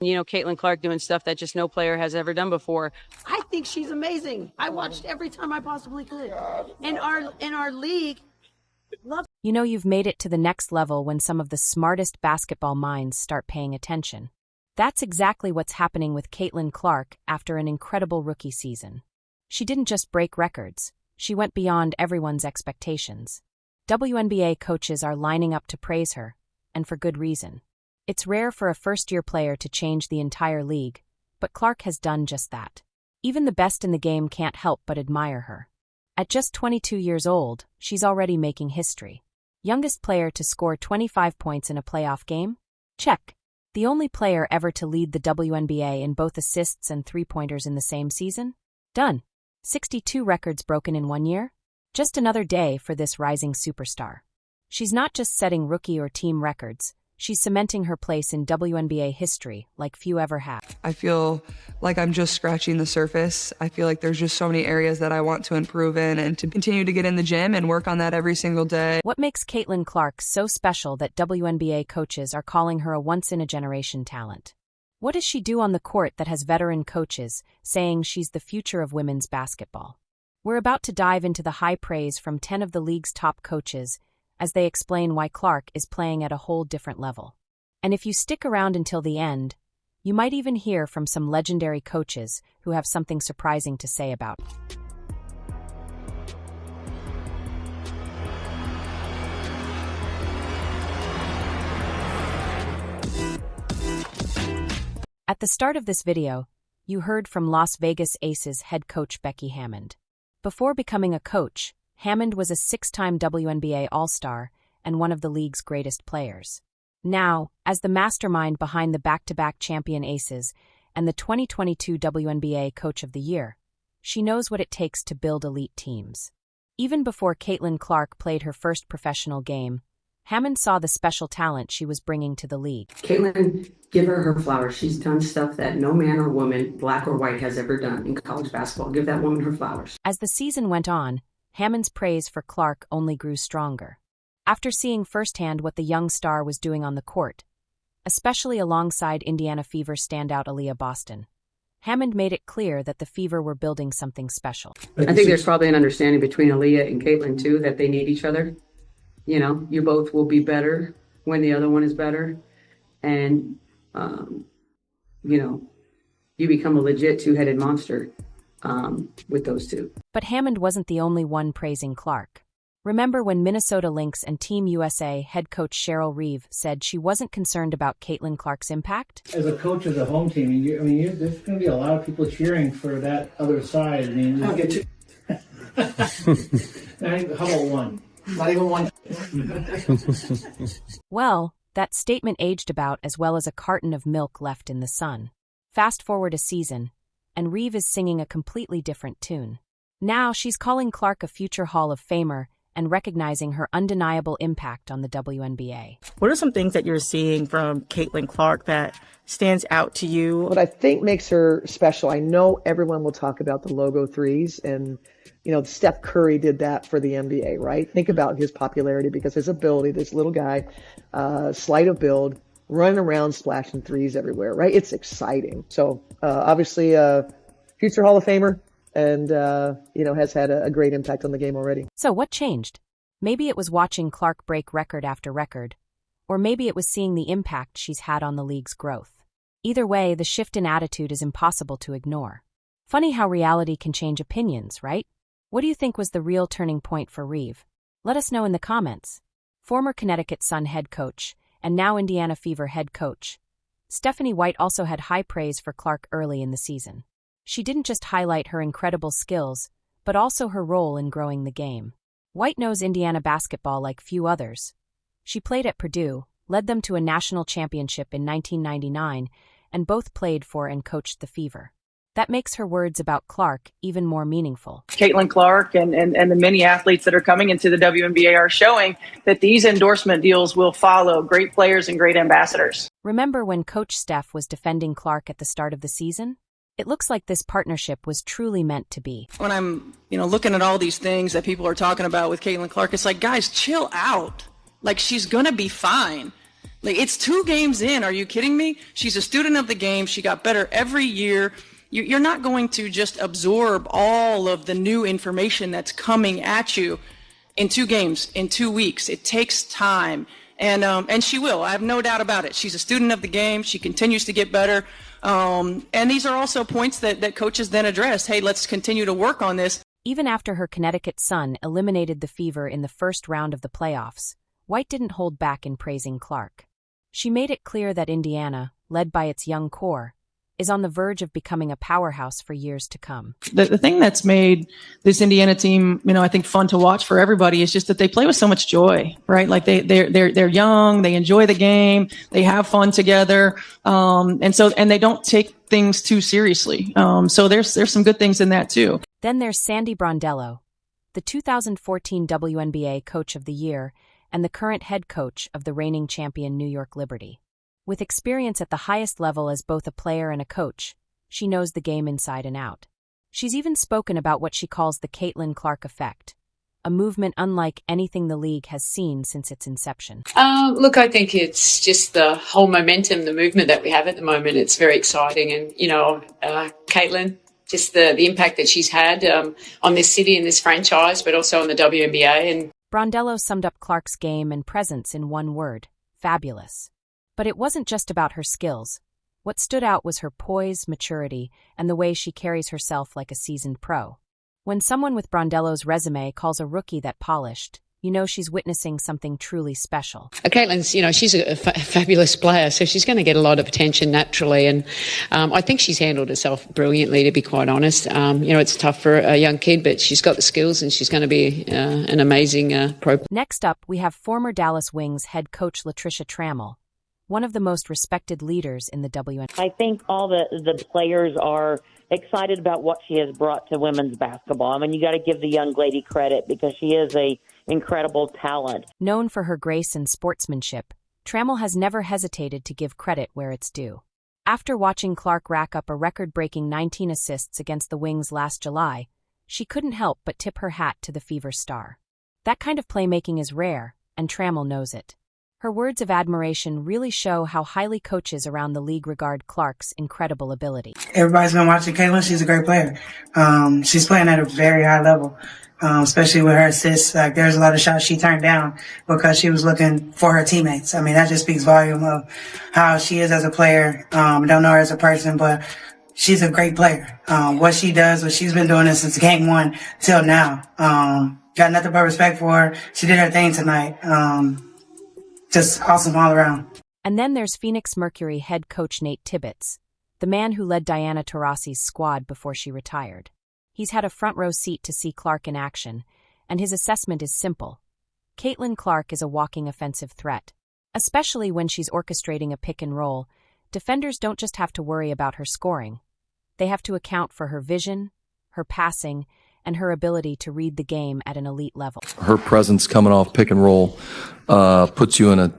Caitlin Clark doing stuff that just no player has ever done before. I think she's amazing. I watched every time I possibly could. And our league loves. You've made it to the next level when some of the smartest basketball minds start paying attention. That's exactly what's happening with Caitlin Clark after an incredible rookie season. She didn't just break records, she went beyond everyone's expectations. WNBA coaches are lining up to praise her, and for good reason. It's rare for a first-year player to change the entire league, but Clark has done just that. Even the best in the game can't help but admire her. At just 22 years old, she's already making history. Youngest player to score 25 points in a playoff game? Check. The only player ever to lead the WNBA in both assists and three-pointers in the same season? Done. 62 records broken in 1 year? Just another day for this rising superstar. She's not just setting rookie or team records, she's cementing her place in WNBA history like few ever have. I feel like I'm just scratching the surface. I feel like there's just so many areas that I want to improve in and to continue to get in the gym and work on that every single day. What makes Caitlin Clark so special that WNBA coaches are calling her a once-in-a-generation talent? What does she do on the court that has veteran coaches saying she's the future of women's basketball? We're about to dive into the high praise from 10 of the league's top coaches as they explain why Clark is playing at a whole different level. And if you stick around until the end, you might even hear from some legendary coaches who have something surprising to say about it. At the start of this video, you heard from Las Vegas Aces head coach Becky Hammond. Before becoming a coach, Hammond was a 6-time WNBA All-Star and one of the league's greatest players. Now, as the mastermind behind the back-to-back champion Aces and the 2022 WNBA Coach of the Year, she knows what it takes to build elite teams. Even before Caitlin Clark played her first professional game, Hammond saw the special talent she was bringing to the league. Caitlin, give her flowers. She's done stuff that no man or woman, black or white, has ever done in college basketball. Give that woman her flowers. As the season went on, Hammond's praise for Clark only grew stronger. After seeing firsthand what the young star was doing on the court, especially alongside Indiana Fever standout Aaliyah Boston, Hammond made it clear that the Fever were building something special. I think there's probably an understanding between Aaliyah and Caitlin, too, that they need each other. You both will be better when the other one is better. And, you become a legit two-headed monster with those two. But Hammond wasn't the only one praising Clark. Remember when Minnesota Lynx and Team USA head coach Cheryl Reeve said she wasn't concerned about Caitlin Clark's impact? As a coach of the home team, there's going to be a lot of people cheering for that other side. I'll get you. How about one? Not even one. Well, that statement aged about as well as a carton of milk left in the sun. Fast forward a season, and Reeve is singing a completely different tune. Now she's calling Clark a future Hall of Famer and recognizing her undeniable impact on the WNBA. What are some things that you're seeing from Caitlin Clark that stands out to you? What I think makes her special, I know everyone will talk about the logo threes, and Steph Curry did that for the NBA, right? Think about his popularity because his ability, this little guy, slight of build, running around splashing threes everywhere, right? It's exciting. So obviously future Hall of Famer, and has had a great impact on the game already. So what changed? Maybe it was watching Clark break record after record, or maybe it was seeing the impact she's had on the league's growth. Either way, the shift in attitude is impossible to ignore. Funny how reality can change opinions, right? What do you think was the real turning point for Reeve? Let us know in the comments. Former Connecticut Sun head coach, and now Indiana Fever head coach, Stephanie White also had high praise for Clark early in the season. She didn't just highlight her incredible skills, but also her role in growing the game. White knows Indiana basketball like few others. She played at Purdue, led them to a national championship in 1999, and both played for and coached the Fever. That makes her words about Clark even more meaningful. Caitlin Clark and the many athletes that are coming into the WNBA are showing that these endorsement deals will follow great players and great ambassadors. Remember when Coach Steph was defending Clark at the start of the season? It looks like this partnership was truly meant to be. When I'm, looking at all these things that people are talking about with Caitlin Clark, it's like, guys, chill out. Like, she's going to be fine. Like, it's 2 games in. Are you kidding me? She's a student of the game. She got better every year. You're not going to just absorb all of the new information that's coming at you in 2 games, in 2 weeks. It takes time. And she will. I have no doubt about it. She's a student of the game. She continues to get better. And these are also points that coaches then address. Hey, let's continue to work on this. Even after her Connecticut Sun eliminated the Fever in the first round of the playoffs, White didn't hold back in praising Clark. She made it clear that Indiana, led by its young core, is on the verge of becoming a powerhouse for years to come. The thing that's made this Indiana team, I think fun to watch for everybody is just that they play with so much joy, right? Like they're young, they enjoy the game, they have fun together, and they don't take things too seriously. So there's some good things in that too. Then there's Sandy Brondello, the 2014 WNBA Coach of the Year and the current head coach of the reigning champion New York Liberty. With experience at the highest level as both a player and a coach, she knows the game inside and out. She's even spoken about what she calls the Caitlin Clark effect, a movement unlike anything the league has seen since its inception. Look, I think it's just the whole momentum, the movement that we have at the moment. It's very exciting. And, Caitlin, just the impact that she's had on this city and this franchise, but also on the WNBA. And Brondello summed up Clark's game and presence in one word: fabulous. But it wasn't just about her skills. What stood out was her poise, maturity, and the way she carries herself like a seasoned pro. When someone with Brondello's resume calls a rookie that polished, you know she's witnessing something truly special. Caitlin's, she's a fabulous player, so she's going to get a lot of attention naturally. And I think she's handled herself brilliantly, to be quite honest. It's tough for a young kid, but she's got the skills and she's going to be an amazing pro. Next up, we have former Dallas Wings head coach Latricia Trammell, one of the most respected leaders in the WNBA. I think all the players are excited about what she has brought to women's basketball. I mean, you got to give the young lady credit because she is a incredible talent. Known for her grace and sportsmanship, Trammell has never hesitated to give credit where it's due. After watching Clark rack up a record-breaking 19 assists against the Wings last July, she couldn't help but tip her hat to the Fever star. That kind of playmaking is rare, and Trammell knows it. Her words of admiration really show how highly coaches around the league regard Clark's incredible ability. Everybody's been watching Caitlin. She's a great player. She's playing at a very high level, especially with her assists. Like, there's a lot of shots she turned down because she was looking for her teammates. I mean, that just speaks volume of how she is as a player. I don't know her as a person, but she's a great player. What she does, what she's been doing since game 1 till now. Got nothing but respect for her. She did her thing tonight. Just awesome all around. And then there's Phoenix Mercury head coach Nate Tibbetts, the man who led Diana Taurasi's squad before she retired. He's had a front-row seat to see Clark in action, and his assessment is simple. Caitlin Clark is a walking offensive threat. Especially when she's orchestrating a pick and roll, defenders don't just have to worry about her scoring. They have to account for her vision, her passing, and her ability to read the game at an elite level. Her presence coming off pick and roll puts you in a,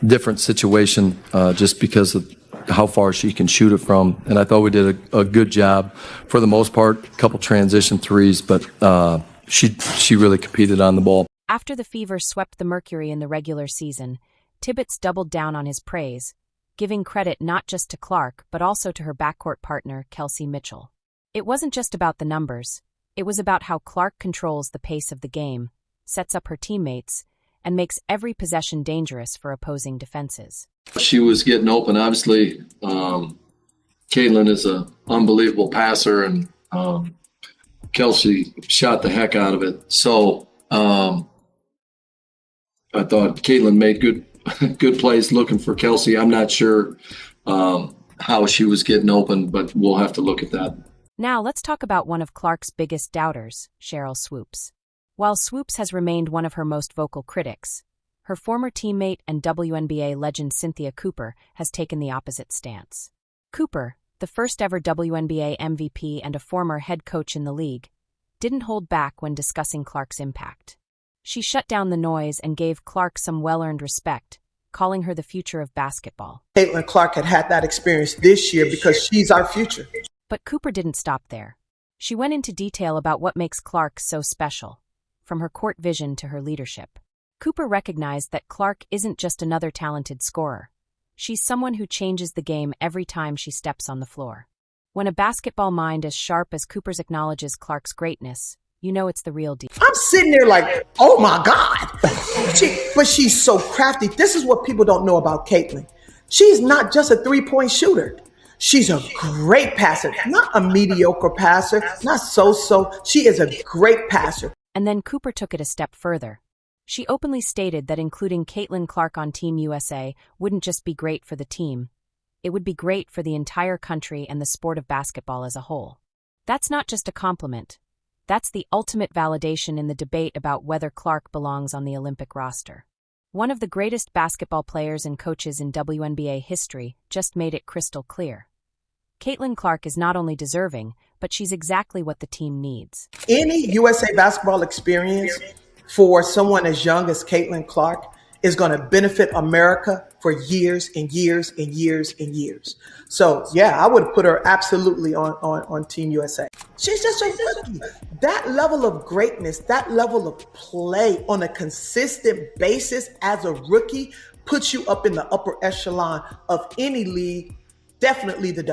different situation just because of how far she can shoot it from. And I thought we did a good job for the most part, a couple transition threes, but she really competed on the ball. After the Fever swept the Mercury in the regular season, Tibbetts doubled down on his praise, giving credit not just to Clark, but also to her backcourt partner, Kelsey Mitchell. It wasn't just about the numbers. It was about how Clark controls the pace of the game, sets up her teammates, and makes every possession dangerous for opposing defenses. She was getting open. Obviously, Caitlin is an unbelievable passer, and Kelsey shot the heck out of it. So I thought Caitlin made good plays looking for Kelsey. I'm not sure how she was getting open, but we'll have to look at that. Now let's talk about one of Clark's biggest doubters, Sheryl Swoopes. While Swoopes has remained one of her most vocal critics, her former teammate and WNBA legend Cynthia Cooper has taken the opposite stance. Cooper, the first-ever WNBA MVP and a former head coach in the league, didn't hold back when discussing Clark's impact. She shut down the noise and gave Clark some well-earned respect, calling her the future of basketball. Caitlin Clark had that experience this year because she's our future. But Cooper didn't stop there. She went into detail about what makes Clark so special, from her court vision to her leadership. Cooper recognized that Clark isn't just another talented scorer. She's someone who changes the game every time she steps on the floor. When a basketball mind as sharp as Cooper's acknowledges Clark's greatness, you know it's the real deal. I'm sitting there like, oh my God. But she's so crafty. This is what people don't know about Caitlin. She's not just a three-point shooter. She's a great passer, not a mediocre passer, not so-so. She is a great passer. And then Cooper took it a step further. She openly stated that including Caitlin Clark on Team USA wouldn't just be great for the team. It would be great for the entire country and the sport of basketball as a whole. That's not just a compliment. That's the ultimate validation in the debate about whether Clark belongs on the Olympic roster. One of the greatest basketball players and coaches in WNBA history just made it crystal clear. Caitlin Clark is not only deserving, but she's exactly what the team needs. Any USA basketball experience for someone as young as Caitlin Clark is going to benefit America for years and years and years and years. So, yeah, I would put her absolutely on Team USA. She's just a rookie. That level of greatness, that level of play on a consistent basis as a rookie puts you up in the upper echelon of any league, definitely the